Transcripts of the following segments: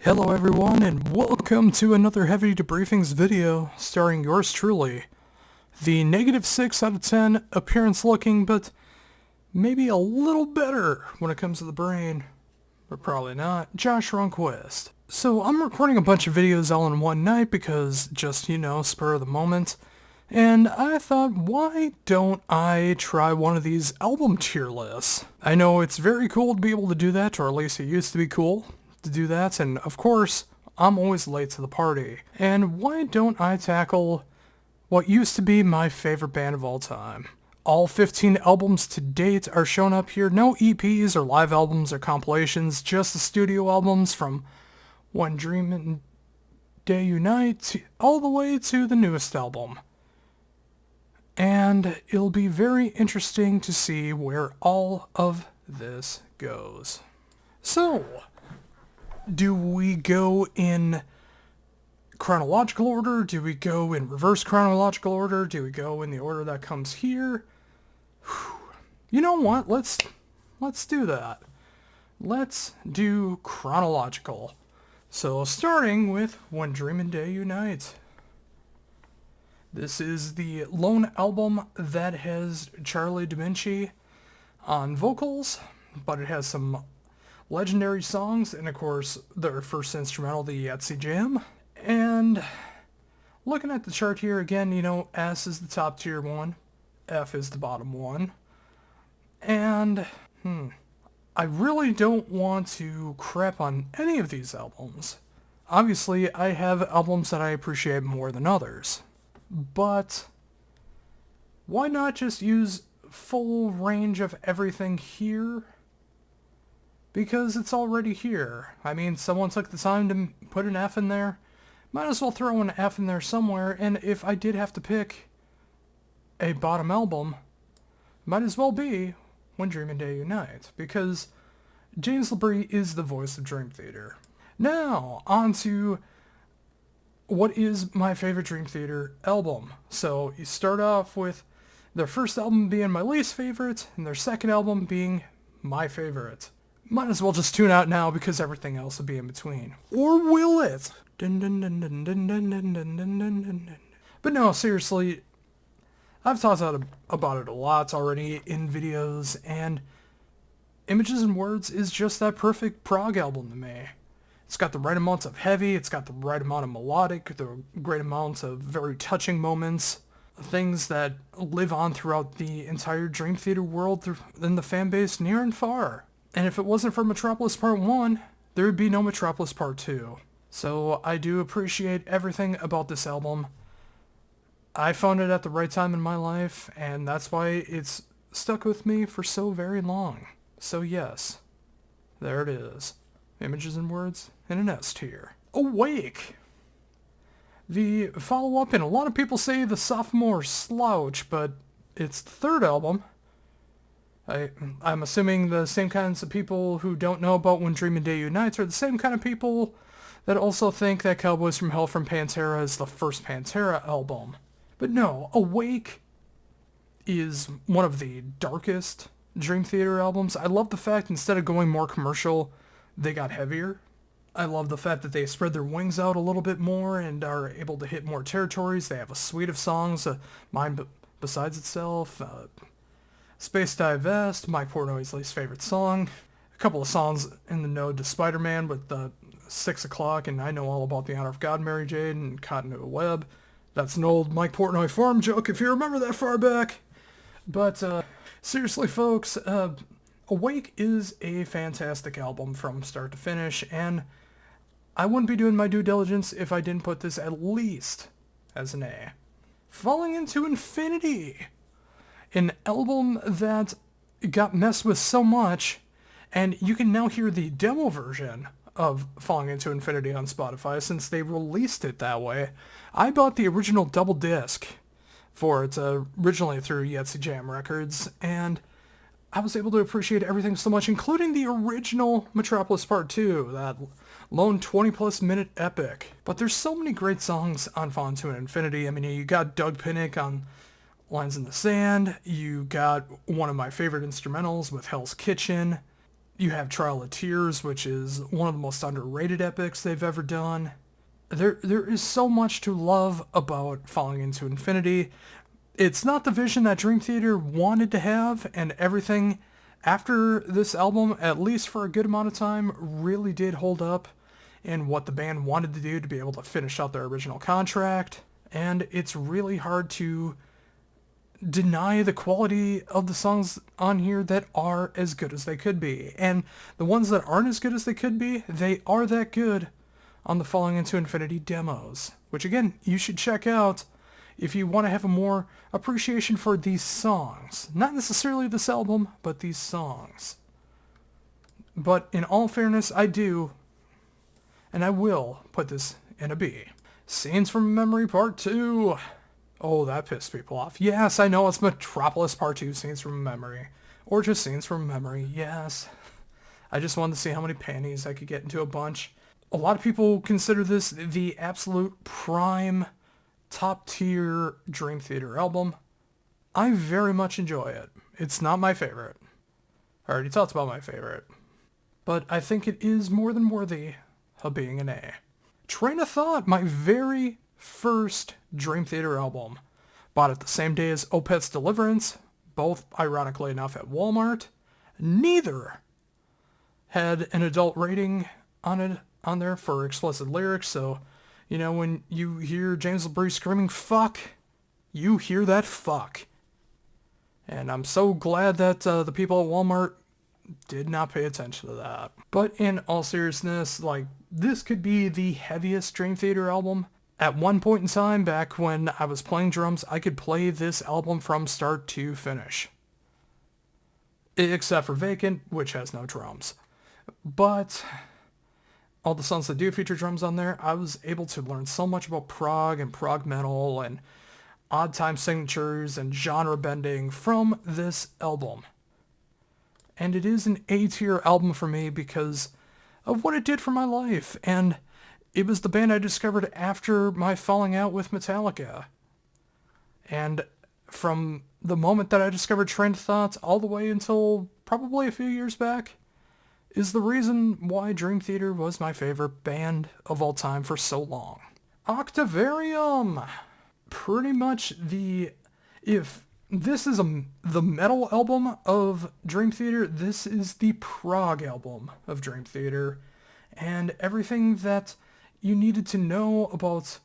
Hello everyone, and welcome to another Heavy Debriefings video starring yours truly. The -6 out of 10 appearance looking, but maybe a little better when it comes to the brain, but probably not, Josh Ronquist. So I'm recording a bunch of videos all in one night because just, spur of the moment. And I thought, why don't I try one of these album tier lists? I know it's very cool to be able to do that, or at least it used to be cool to do that, and of course, I'm always late to the party. And why don't I tackle what used to be my favorite band of all time? All 15 albums to date are shown up here. No EPs or live albums or compilations, just the studio albums from When Dream and Day Unite all the way to the newest album. And it'll be very interesting to see where all of this goes. So, do we go in chronological order? Do we go in reverse chronological order? Do we go in the order that comes here? You know what? Let's do that. Let's do chronological. So starting with When Dream and Day Unite. This is the lone album that has Charlie DiMinci on vocals, but it has some legendary songs, and of course their first instrumental, the Yahtzee Jam. And looking at the chart here again, S is the top tier one, F is the bottom one, and I really don't want to crap on any of these albums. Obviously I have albums that I appreciate more than others, but why not just use full range of everything here? Because it's already here. I mean, someone took the time to put an F in there. Might as well throw an F in there somewhere, and if I did have to pick a bottom album, might as well be When Dream and Day Unite, because James Labrie is the voice of Dream Theater. Now, on to what is my favorite Dream Theater album. So, you start off with their first album being my least favorite, and their second album being my favorite. Might as well just tune out now because everything else will be in between. Or will it? But no, seriously, I've talked about it a lot already in videos, and Images and Words is just that perfect prog album to me. It's got the right amount of heavy, it's got the right amount of melodic, the great amount of very touching moments, things that live on throughout the entire Dream Theater world and the fan base near and far. And if it wasn't for Metropolis Part 1, there would be no Metropolis Part 2. So I do appreciate everything about this album. I found it at the right time in my life, and that's why it's stuck with me for so very long. So yes, there it is. Images and Words in an S tier. Awake! The follow-up, and a lot of people say the sophomore slouch, but it's the third album. I'm assuming the same kinds of people who don't know about When Dream and Day Unites are the same kind of people that also think that Cowboys from Hell from Pantera is the first Pantera album. But no, Awake is one of the darkest Dream Theater albums. I love the fact instead of going more commercial, they got heavier. I love the fact that they spread their wings out a little bit more and are able to hit more territories. They have a suite of songs, Mind Besides Itself, Space Divest, Mike Portnoy's least favorite song, a couple of songs in the node to Spider-Man with 6 o'clock and I Know All About the Honor of God, Mary Jane, and Caught into a Web. That's an old Mike Portnoy farm joke if you remember that far back. But seriously folks, Awake is a fantastic album from start to finish, and I wouldn't be doing my due diligence if I didn't put this at least as an A. Falling into Infinity, an album that got messed with so much, and you can now hear the demo version of Falling into Infinity on Spotify since they released it that way. I bought the original double disc for it originally through Yahtzee Jam Records, and I was able to appreciate everything so much, including the original Metropolis Part 2, that lone 20-plus minute epic. But there's so many great songs on Falling into Infinity. I mean, you got Doug Pinnick on Lines in the Sand, you got one of my favorite instrumentals with Hell's Kitchen, You have Trial of Tears, which is one of the most underrated epics they've ever done. There is so much to love about Falling Into Infinity. It's not the vision that Dream Theater wanted to have, and everything after this album, at least for a good amount of time, really did hold up in what the band wanted to do to be able to finish out their original contract. And it's really hard to deny the quality of the songs on here that are as good as they could be. And the ones that aren't as good as they could be, they are that good on the Falling Into Infinity demos, which again, you should check out if you want to have a more appreciation for these songs. Not necessarily this album, but these songs. But in all fairness, I do, and I will put this in a B. Scenes from Memory Part 2. Oh, that pissed people off. Yes, I know it's Metropolis Part 2, Scenes from Memory. Or just Scenes from Memory, yes. I just wanted to see how many panties I could get into a bunch. A lot of people consider this the absolute prime, top-tier Dream Theater album. I very much enjoy it. It's not my favorite. I already talked about my favorite. But I think it is more than worthy of being an A. Train of Thought, my very first Dream Theater album. Bought it the same day as Opeth's Deliverance, both ironically enough at Walmart. Neither had an adult rating on there for explicit lyrics, so you know when you hear James LaBrie screaming fuck, you hear that fuck. And I'm so glad that the people at Walmart did not pay attention to that. But in all seriousness, like, this could be the heaviest Dream Theater album. At one point in time, back when I was playing drums, I could play this album from start to finish. Except for Vacant, which has no drums. But all the songs that do feature drums on there, I was able to learn so much about prog and prog metal and odd time signatures and genre bending from this album. And it is an A-tier album for me because of what it did for my life, and it was the band I discovered after my falling out with Metallica. And from the moment that I discovered Train of Thought all the way until probably a few years back is the reason why Dream Theater was my favorite band of all time for so long. Octavarium! Pretty much if this is the metal album of Dream Theater, this is the prog album of Dream Theater. And everything that you needed to know about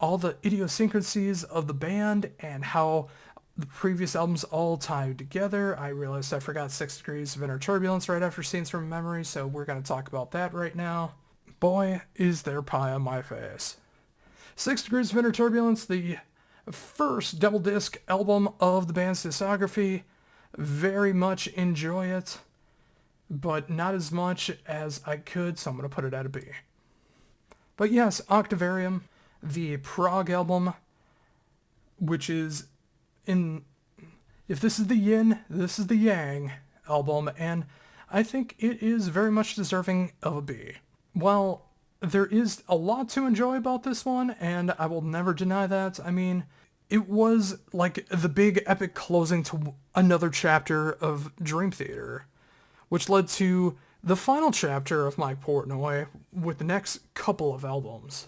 all the idiosyncrasies of the band and how the previous albums all tied together. I realized I forgot 6 Degrees of Inner Turbulence right after Scenes from Memory, so we're going to talk about that right now. Boy, is there pie on my face. 6 Degrees of Inner Turbulence, the first double disc album of the band's discography. Very much enjoy it, but not as much as I could, so I'm going to put it at a B. But yes, Octavarium, the prog album, which is if this is the yin, this is the yang album, and I think it is very much deserving of a B. While there is a lot to enjoy about this one, and I will never deny that, I mean, it was like the big epic closing to another chapter of Dream Theater, which led to the final chapter of Mike Portnoy with the next couple of albums.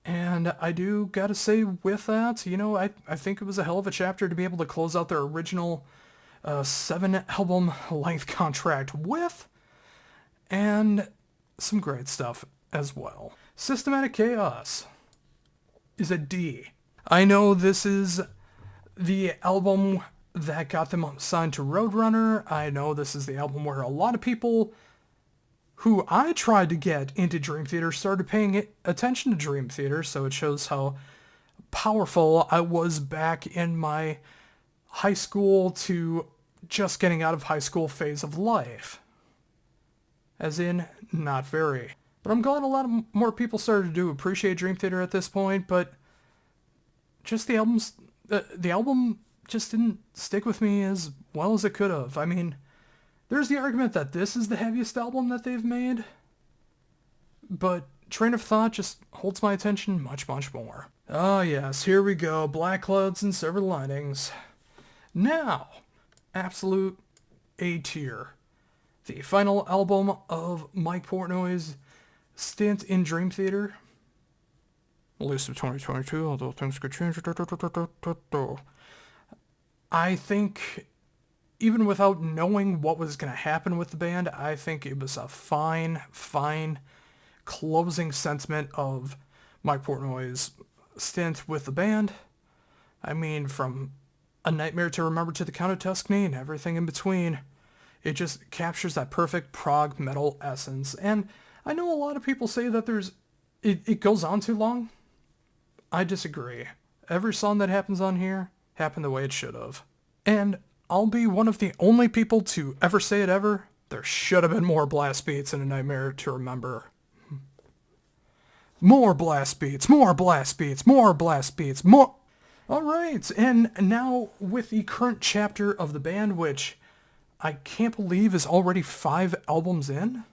And I do gotta say with that, you know, I think it was a hell of a chapter to be able to close out their original 7-album length contract with, and some great stuff as well. Systematic Chaos is a D. I know this is the album that got them signed to Roadrunner. I know this is the album where a lot of people who I tried to get into Dream Theater started paying attention to Dream Theater, so it shows how powerful I was back in my high school to just getting out of high school phase of life. As in, not very. But I'm glad a lot of more people started to appreciate Dream Theater at this point, but just the album just didn't stick with me as well as it could have. I mean, there's the argument that this is the heaviest album that they've made, but Train of Thought just holds my attention much, much more. Ah yes, here we go, Black Clouds and Silver Linings. Now, absolute A tier. the final album of Mike Portnoy's stint in Dream Theater. At least of 2022, although things could change. I think, even without knowing what was going to happen with the band, I think it was a fine closing sentiment of Mike Portnoy's stint with the band. I mean, from A Nightmare to Remember to the Count of Tuscany and everything in between. It just captures that perfect prog metal essence. And I know a lot of people say that it goes on too long. I disagree. Every song that happens on here happened the way it should have. And I'll be one of the only people to ever say it ever. There should have been more blast beats in A Nightmare to Remember. More blast beats, more blast beats, more blast beats, more... Alright, and now with the current chapter of the band, which I can't believe is already 5 albums in.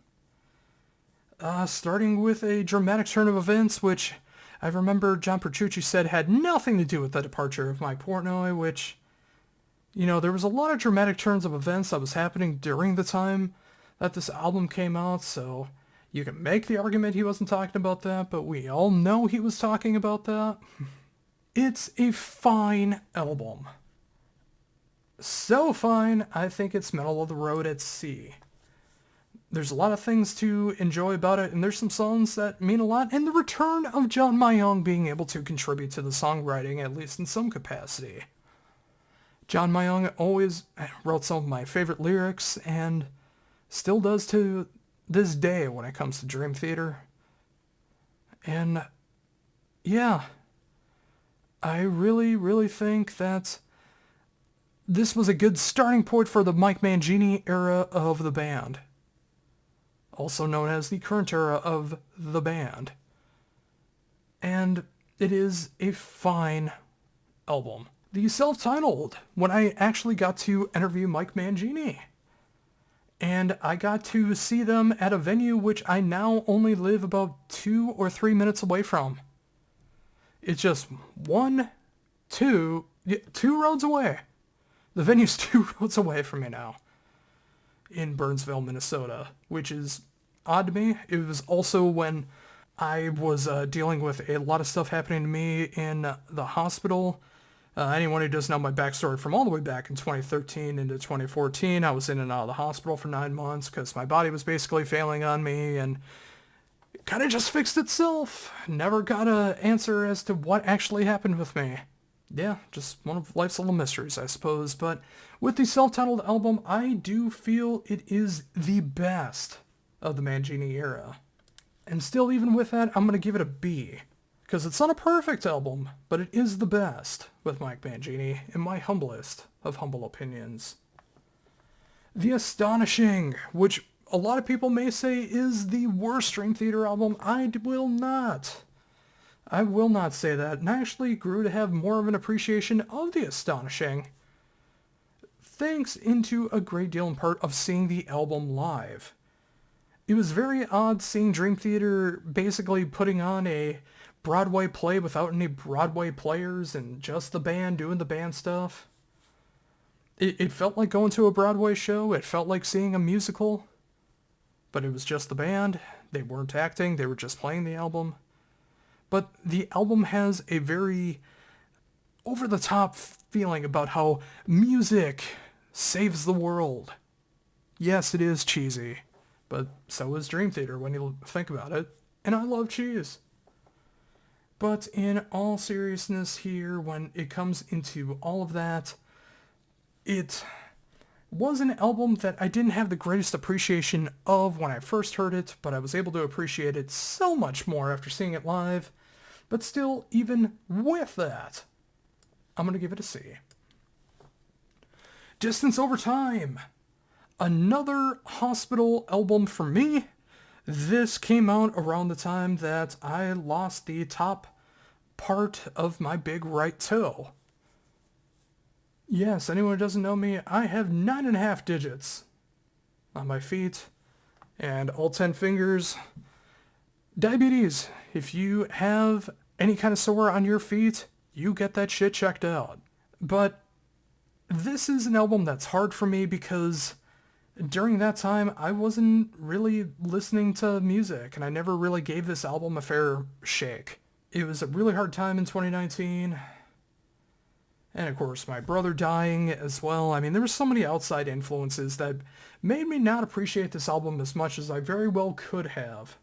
Starting with a dramatic turn of events, which I remember John Petrucci said had nothing to do with the departure of Mike Portnoy, which, you know, there was a lot of dramatic turns of events that was happening during the time that this album came out, so you can make the argument he wasn't talking about that, but we all know he was talking about that. It's a fine album. So fine, I think it's middle of the road at sea. There's a lot of things to enjoy about it, and there's some songs that mean a lot, and the return of John Mayong being able to contribute to the songwriting, at least in some capacity. John Mayong always wrote some of my favorite lyrics, and still does to this day when it comes to Dream Theater. And yeah, I really think that this was a good starting point for the Mike Mangini era of the band, also known as the current era of the band. And it is a fine album. The self-titled, when I actually got to interview Mike Mangini. And I got to see them at a venue which I now only live about 2 or 3 minutes away from. It's just 2 roads away. The venue's 2 roads away from me now. In Burnsville, Minnesota, which is odd to me. It was also when I was dealing with a lot of stuff happening to me in the hospital. Anyone who doesn't know my backstory from all the way back in 2013 into 2014, I was in and out of the hospital for 9 months because my body was basically failing on me, and it kind of just fixed itself. Never got an answer as to what actually happened with me. Yeah, just one of life's little mysteries, I suppose. But with the self-titled album, I do feel it is the best of the Mangini era. And still, even with that, I'm going to give it a B. Because it's not a perfect album, but it is the best with Mike Mangini, in my humblest of humble opinions. The Astonishing, which a lot of people may say is the worst Dream Theater album, I will not. I will not say that, and I actually grew to have more of an appreciation of The Astonishing, thanks into a great deal in part of seeing the album live. It was very odd seeing Dream Theater basically putting on a Broadway play without any Broadway players and just the band doing the band stuff. It felt like going to a Broadway show. It felt like seeing a musical. But it was just the band. They weren't acting. They were just playing the album. But the album has a very over-the-top feeling about how music saves the world. Yes, it is cheesy. But so is Dream Theater when you think about it. And I love cheese. But in all seriousness here, when it comes into all of that, it was an album that I didn't have the greatest appreciation of when I first heard it, but I was able to appreciate it so much more after seeing it live. But still, even with that, I'm going to give it a C. Distance Over Time. Another hospital album for me. This came out around the time that I lost the top part of my big right toe. Yes, anyone who doesn't know me, I have 9.5 digits on my feet and all 10 fingers. Diabetes. If you have any kind of sore on your feet, you get that shit checked out. But this is an album that's hard for me because during that time, I wasn't really listening to music, and I never really gave this album a fair shake. It was a really hard time in 2019, and of course my brother dying as well. I mean, there were so many outside influences that made me not appreciate this album as much as I very well could have.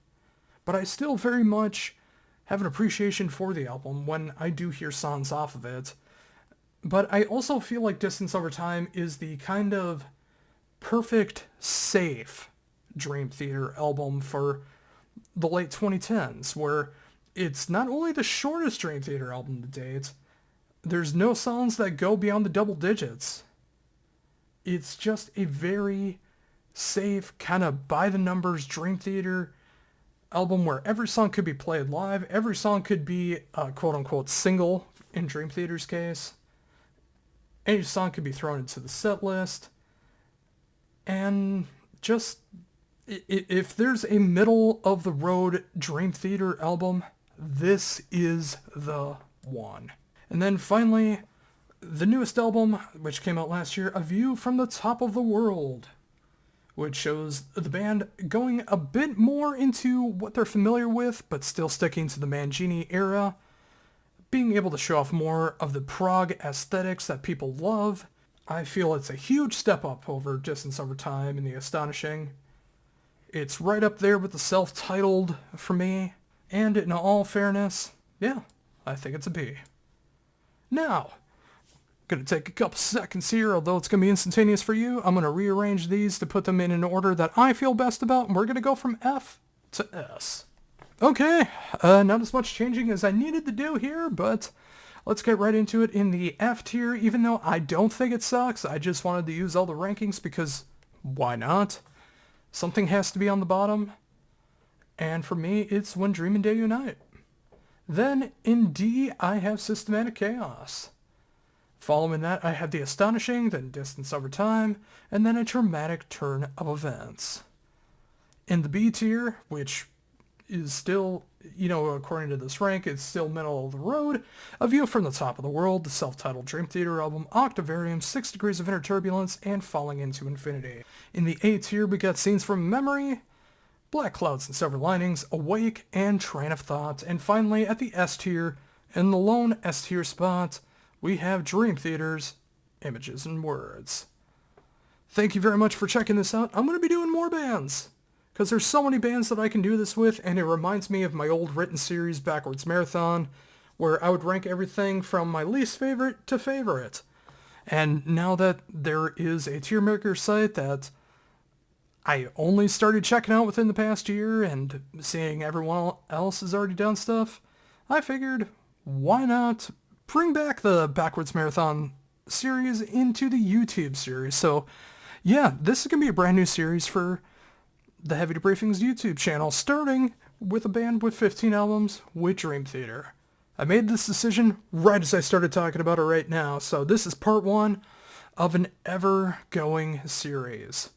But I still very much have an appreciation for the album when I do hear songs off of it. But I also feel like Distance Over Time is the kind of perfect, safe Dream Theater album for the late 2010s, where it's not only the shortest Dream Theater album to date, there's no songs that go beyond the double digits. It's just a very safe, kind of by-the-numbers Dream Theater album where every song could be played live, every song could be a quote-unquote single in Dream Theater's case. Any song could be thrown into the set list. And just, if there's a middle-of-the-road Dream Theater album, this is the one. And then finally, the newest album, which came out last year, A View from the Top of the World, which shows the band going a bit more into what they're familiar with, but still sticking to the Mangini era, being able to show off more of the prog aesthetics that people love. I feel it's a huge step up over Distance Over Time and The Astonishing. It's right up there with the self-titled for me, and in all fairness, yeah, I think it's a B. Now, gonna take a couple seconds here, although it's gonna be instantaneous for you. I'm gonna rearrange these to put them in an order that I feel best about, and we're gonna go from F to S. Okay, not as much changing as I needed to do here, but let's get right into it in the F tier. Even though I don't think it sucks, I just wanted to use all the rankings because why not? Something has to be on the bottom, and for me, it's When Dream and Day Unite. Then in D, I have Systematic Chaos. Following that, I have The Astonishing, then Distance Over Time, and then A Dramatic Turn of Events. In the B tier, which is still, according to this rank, it's still middle of the road, A View from the Top of the World, the self-titled Dream Theater album, Octavarium, 6 Degrees of Inner Turbulence, and Falling into Infinity. In the A tier, we got Scenes from Memory, Black Clouds and Silver Linings, Awake, and Train of Thought. And finally, at the S tier, in the lone S tier spot, we have Dream Theater's Images and Words. Thank you very much for checking this out. I'm going to be doing more bands, because there's so many bands that I can do this with, and it reminds me of my old written series, Backwards Marathon, where I would rank everything from my least favorite to favorite. And now that there is a tier maker site that I only started checking out within the past year and seeing everyone else has already done stuff, I figured, why not bring back the Backwards Marathon series into the YouTube series? So yeah, this is going to be a brand new series for the Heavy Debriefings YouTube channel, starting with a band with 15 albums with Dream Theater. I made this decision right as I started talking about it right now, so this is part 1 of an ever-going series.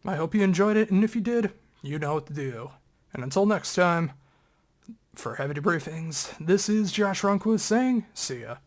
I hope you enjoyed it, and if you did, you know what to do. And until next time, for Heavy Debriefings, this is Josh Runquist saying, see ya.